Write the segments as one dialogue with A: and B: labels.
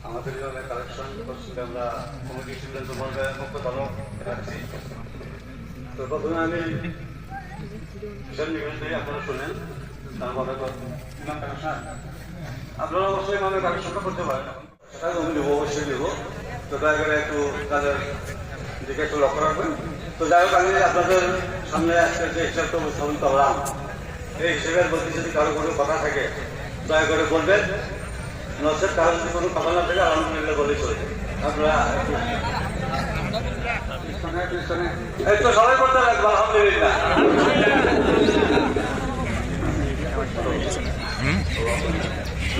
A: আমাদের জন্য কালেকশন করছিল আমরা কমিটি সিদ্ধান্ত বলতে মুখ্য ধর্ম রাখছি। তো প্রথমে আমি কিষাণ নিবেদন থেকে আপনারা শুনেন, তারপরে ইমাম কালেকশন আপনারা অবশ্যই ইমামের কালেকশনটা করতে পারেন, সেটা আমি নেবো, অবশ্যই নেবো। তো দয়া করে একটু তাদের দিকে একটু লক্ষ্য রাখবেন। তো যাই হোক, আমি আপনাদের সামনে আজকে যে হিসাবটা উপস্থাপন করলাম, এই হিসেবের প্রতি যদি কারো কোনো কথা থাকে দয়া করে বলবেন, নচেত কারো যদি কোনো কথা না থাকে আলহামদুলিল্লাহ বলেই চলবে। আপনারা এই তো সবাই করতে লাগবে আলহামদুলিল্লাহ।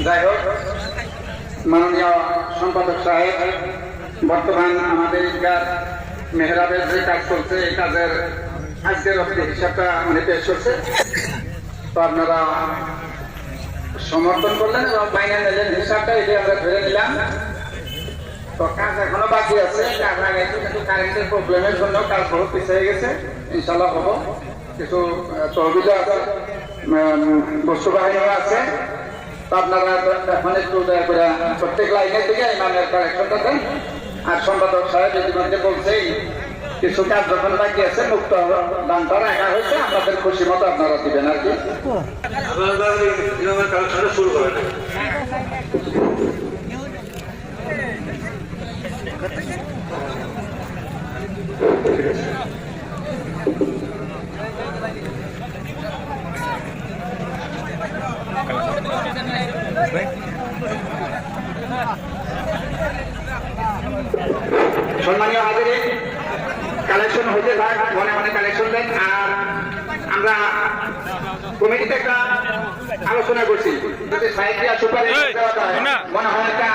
B: যাই হোক, মাননীয় সম্পাদক সাহেব বর্তমান আমাদের ঈদগাহ মেহরাবের যে কাজ করছে, এই কাজের আজকের হিসাবটা পেশ করছে। তো আপনারা সমর্থন করলেন এবং মাইনে নিলেন হিসাবটা, এটি আমরা ধরে নিলাম। তো কাজ এখনো বাকি আছে, কাজ লাগাইছে, কিন্তু কারেন্টের প্রবলেমের জন্য কাজ বহু পিছিয়ে গেছে। ইনশাল্লাহ হবো। কিছু তহবিলও আছে, বস্তু বাহিনীও আছে। তো আপনারা এখন একটু দয়া করে প্রত্যেক লাইনের থেকে ইমামের কালেকশনটা দেন। আর সম্পাদক সাহেব ইতিমধ্যে বলছেই কিছু কাজ যখন বাকি আছে মুক্ত দানটা রাখা হয়েছে, আপনাদের খুশি মতো আপনারা দিবেন আর কি।
A: আপনারা ইমামের কালেকশনটা শুরু করেন।
B: সম্মানীয় হাজিরিন, কালেকশন হতে থাক, মনে মনে কালেকশন দেন। আর আমরা কমিটিতে একটা আলোচনা করছি, যদি সাহিত্য সুপারিশ মনে হয় একটা